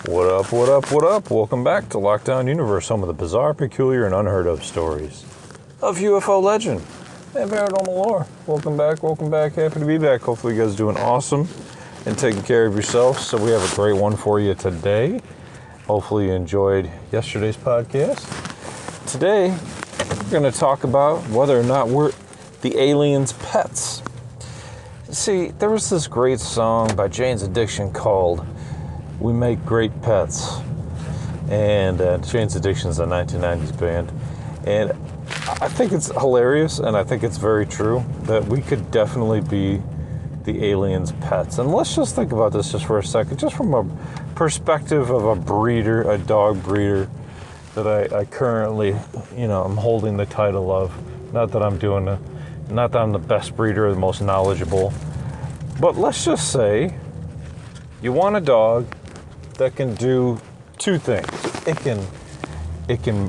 What up, what up, what up? Welcome back to Lockdown Universe, home of the bizarre, peculiar, and unheard of stories of UFO legend and paranormal lore. Welcome back. Happy to be back. Hopefully you guys are doing awesome and taking care of yourselves. So we have a great one for you today. Hopefully you enjoyed yesterday's podcast. Today, we're going to talk about whether or not we're the aliens' pets. See, there was this great song by Jane's Addiction called "We Make Great Pets," and Jane's Addiction is a 1990s band, and I think it's hilarious, and I think it's very true that we could definitely be the aliens' pets. And let's just think about this just for a second, just from a perspective of a breeder, a dog breeder that I currently, I'm holding the title of. Not that I'm the best breeder or the most knowledgeable, but let's just say you want a dog that can do two things. It can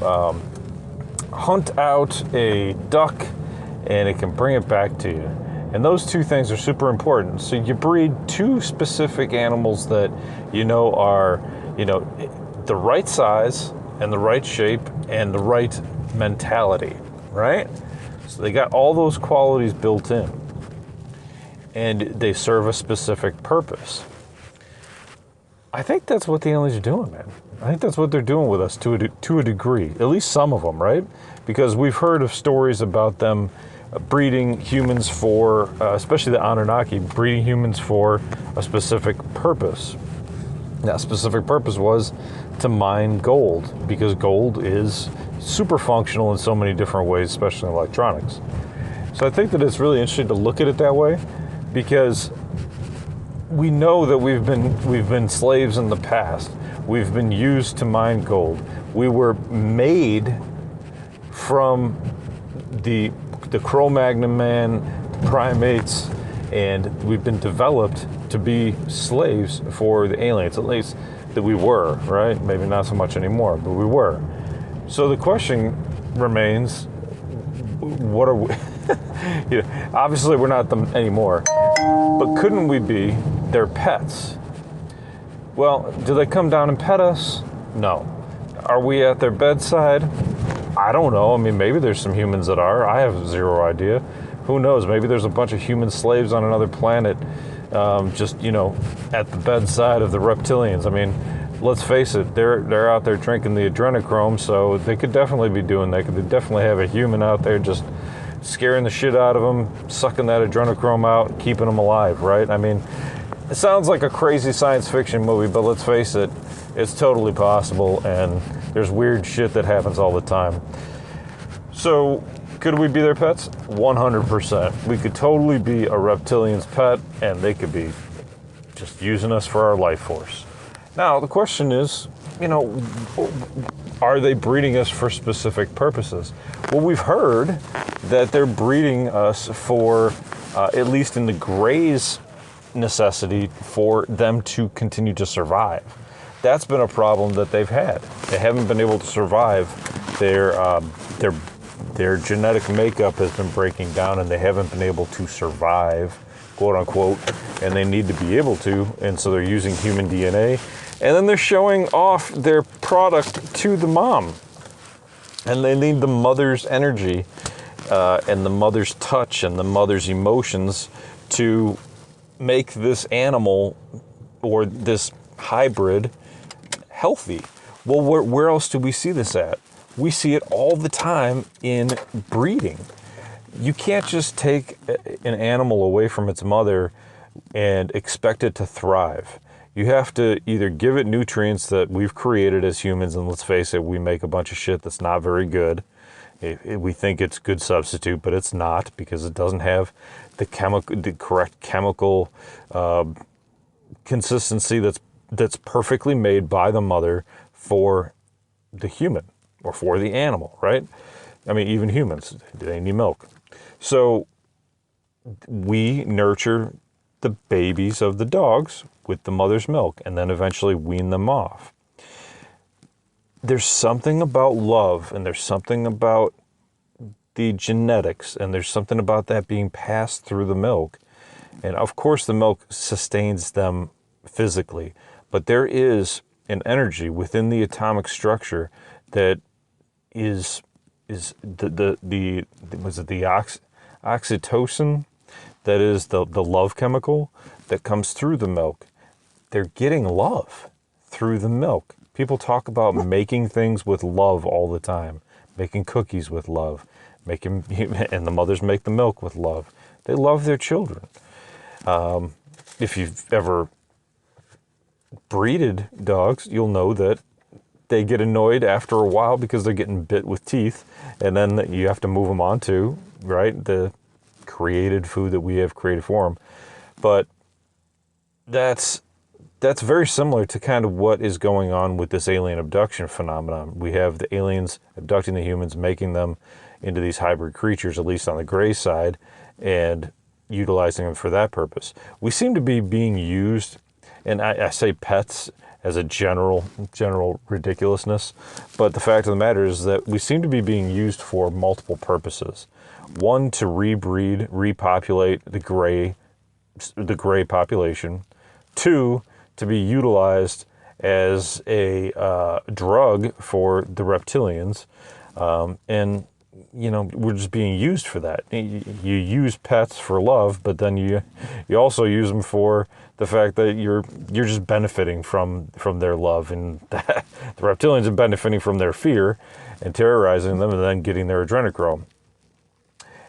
hunt out a duck, and it can bring it back to you. And those two things are super important. So you breed two specific animals that are the right size and the right shape and the right mentality, right? So they got all those qualities built in, and they serve a specific purpose. I think that's what the aliens are doing, man. I think that's what they're doing with us to a degree, at least some of them, right? Because we've heard of stories about them breeding humans for, especially the Anunnaki, breeding humans for a specific purpose. That specific purpose was to mine gold, because gold is super functional in so many different ways, especially in electronics. So I think that it's really interesting to look at it that way, because we know that we've been slaves in the past. We've been used to mine gold. We were made from the Cro-Magnon man, the primates, and we've been developed to be slaves for the aliens, at least that we were, right? Maybe not so much anymore, but we were. So the question remains, what are we? Obviously we're not them anymore, but couldn't we be their pets? Well, do they come down and pet us? No. Are we at their bedside? I don't know. I mean, maybe there's some humans that are. I have zero idea. Who knows? Maybe there's a bunch of human slaves on another planet, just at the bedside of the reptilians. I mean, let's face it, they're out there drinking the adrenochrome, so they could definitely be doing that. They definitely have a human out there just scaring the shit out of them, sucking that adrenochrome out, keeping them alive, right? I mean, it sounds like a crazy science fiction movie, but let's face it, it's totally possible, and there's weird shit that happens all the time. So, could we be their pets? 100%. We could totally be a reptilian's pet, and they could be just using us for our life force. Now, the question is, are they breeding us for specific purposes? Well, we've heard that they're breeding us for, at least in the Greys' necessity, for them to continue to survive. That's been a problem that they've had. They haven't been able to survive. Their genetic makeup has been breaking down, and they haven't been able to survive, quote unquote, and they need to be able to, and so they're using human DNA, and then they're showing off their product to the mom, and they need the mother's energy and the mother's touch and the mother's emotions to make this animal or this hybrid healthy. Well, where else do we see this at? We see it all the time in breeding. You can't just take an animal away from its mother and expect it to thrive. You have to either give it nutrients that we've created as humans, and let's face it, we make a bunch of shit that's not very good. We think it's a good substitute, but it's not, because it doesn't have the correct chemical consistency that's perfectly made by the mother for the human or for the animal, right? I mean, even humans, they need milk. So we nurture the babies of the dogs with the mother's milk, and then eventually wean them off. There's something about love, and there's something about the genetics, and there's something about that being passed through the milk. And of course the milk sustains them physically, but there is an energy within the atomic structure that is the was it the oxytocin, that is the love chemical that comes through the milk. They're getting love through the milk. People talk about making things with love all the time, making cookies with love, and the mothers make the milk with love. They love their children. If you've ever breeded dogs, you'll know that they get annoyed after a while because they're getting bit with teeth, and then you have to move them on to, right, the created food that we have created for them. But that's very similar to kind of what is going on with this alien abduction phenomenon. We have the aliens abducting the humans, making them into these hybrid creatures, at least on the gray side, and utilizing them for that purpose. We seem to be being used, and I say pets as a general ridiculousness, but the fact of the matter is that we seem to be being used for multiple purposes. One, to rebreed, repopulate the gray population. Two, to be utilized as a drug for the reptilians, and we're just being used for that. You use pets for love, but then you also use them for the fact that you're just benefiting from their love, and the reptilians are benefiting from their fear and terrorizing them, and then getting their adrenochrome.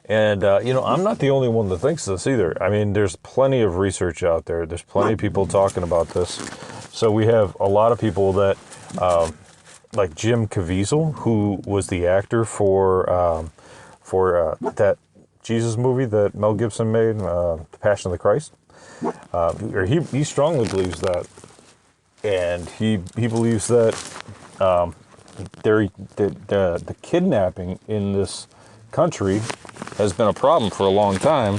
And I'm not the only one that thinks this either. I mean, there's plenty of research out there. There's plenty of people talking about this. So we have a lot of people that, like Jim Caviezel, who was the actor for that Jesus movie that Mel Gibson made, The Passion of the Christ. He strongly believes that, and he believes that the kidnapping in this country has been a problem for a long time,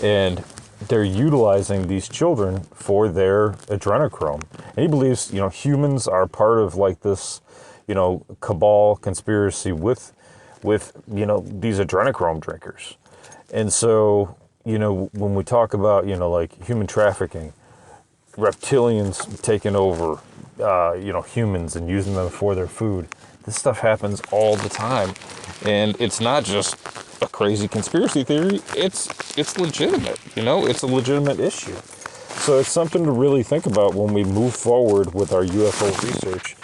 and they're utilizing these children for their adrenochrome. And he believes, humans are part of like this, cabal conspiracy with these adrenochrome drinkers. And so, when we talk about, like human trafficking, reptilians taking over, humans and using them for their food, this stuff happens all the time. And it's not just a crazy conspiracy theory, it's legitimate, it's a legitimate issue. So it's something to really think about when we move forward with our UFO research,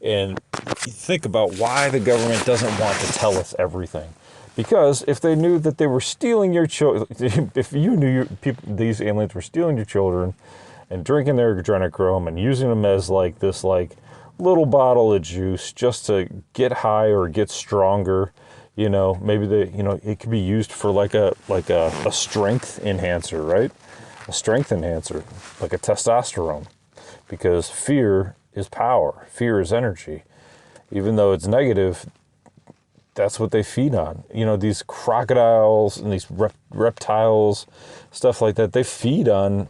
and think about why the government doesn't want to tell us everything. Because if they knew that they were stealing your children, if you knew these aliens were stealing your children and drinking their adrenochrome and using them as like this little bottle of juice just to get high or get stronger, maybe it could be used for like a strength enhancer, right? A strength enhancer, like a testosterone, because fear is power, fear is energy. Even though it's negative, that's what they feed on. These crocodiles and these reptiles, stuff like that, they feed on,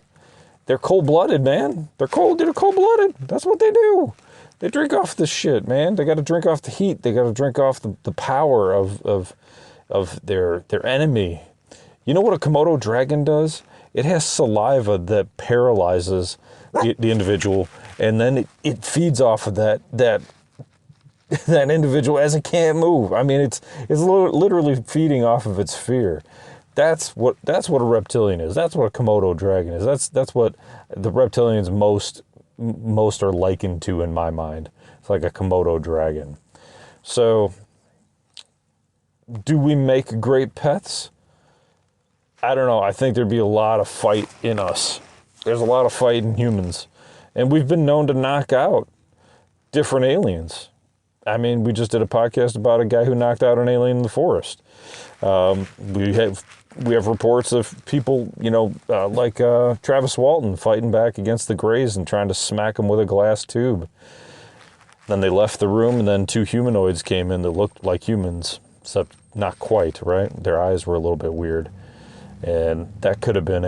they're cold-blooded, man. They're cold-blooded. That's what they do. They drink off the shit, man. They got to drink off the heat. They got to drink off the power of their enemy. You know what a Komodo dragon does? It has saliva that paralyzes the individual, and then it feeds off of that individual as it can't move. I mean, it's literally feeding off of its fear. That's what a reptilian is. That's what a Komodo dragon is. That's what the reptilians most are likened to in my mind. It's like a Komodo dragon. So, do we make great pets? I don't know. I think there'd be a lot of fight in us. There's a lot of fight in humans. And we've been known to knock out different aliens. I mean, we just did a podcast about a guy who knocked out an alien in the forest. We have reports of people, like Travis Walton fighting back against the Greys and trying to smack them with a glass tube. Then they left the room, and then two humanoids came in that looked like humans, except not quite, right? Their eyes were a little bit weird. And that could have been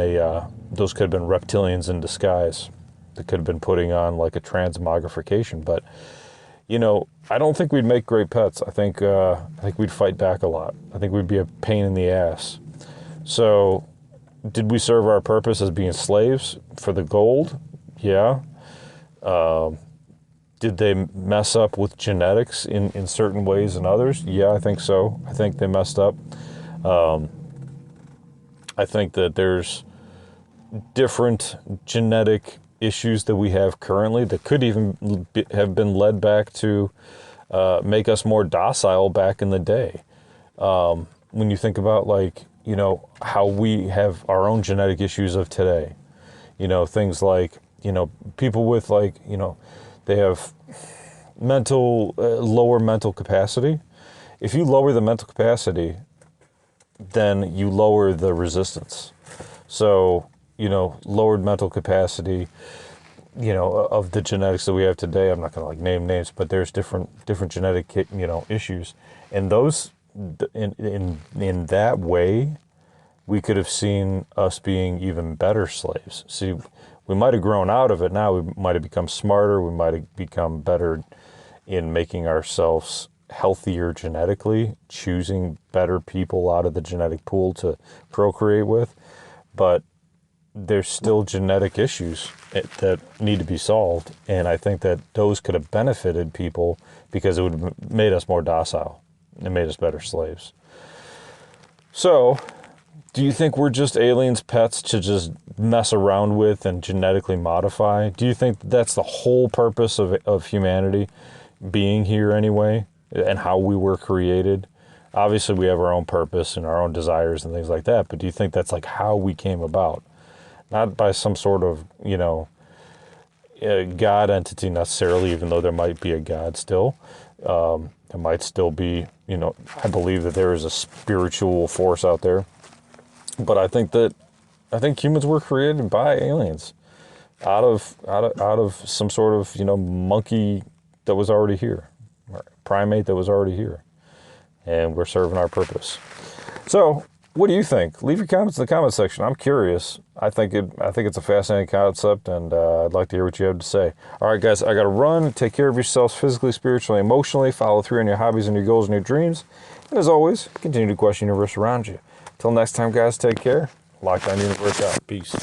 those could have been reptilians in disguise. That could have been putting on like a transmogrification. But, I don't think we'd make great pets. I think we'd fight back a lot. I think we'd be a pain in the ass. So, did we serve our purpose as being slaves for the gold? Yeah. Did they mess up with genetics in certain ways and others? Yeah, I think so. I think they messed up. I think that there's different genetic issues that we have currently that could even have been led back to make us more docile back in the day. When you think about, like, you know, how we have our own genetic issues of today, you know, things like, you know, people with, like, you know, they have lower mental capacity. If you lower the mental capacity, then you lower the resistance. So, you know, lowered mental capacity, you know, of the genetics that we have today. I'm not going to like name names, but there's different genetic, you know, issues, and those in that way, we could have seen us being even better slaves. See, we might have grown out of it. Now we might have become smarter. We might have become better in making ourselves healthier genetically, choosing better people out of the genetic pool to procreate with. But there's still genetic issues that need to be solved. And I think that those could have benefited people because it would have made us more docile and made us better slaves. So, do you think we're just aliens' pets to just mess around with and genetically modify? Do you think that's the whole purpose of humanity being here anyway, and how we were created? Obviously, we have our own purpose and our own desires and things like that, but do you think that's like how we came about? Not by some sort of, you know, God entity necessarily, even though there might be a God still. There might still be, you know, I believe that there is a spiritual force out there. But I think humans were created by aliens out of some sort of, you know, monkey that was already here, or primate that was already here, and we're serving our purpose. So, what do you think? Leave your comments in the comment section. I'm curious. I think it's a fascinating concept, and I'd like to hear what you have to say. All right, guys, I got to run. Take care of yourselves physically, spiritually, emotionally. Follow through on your hobbies and your goals and your dreams. And as always, continue to question the universe around you. Till next time, guys, take care. Lockdown Universe out. Peace.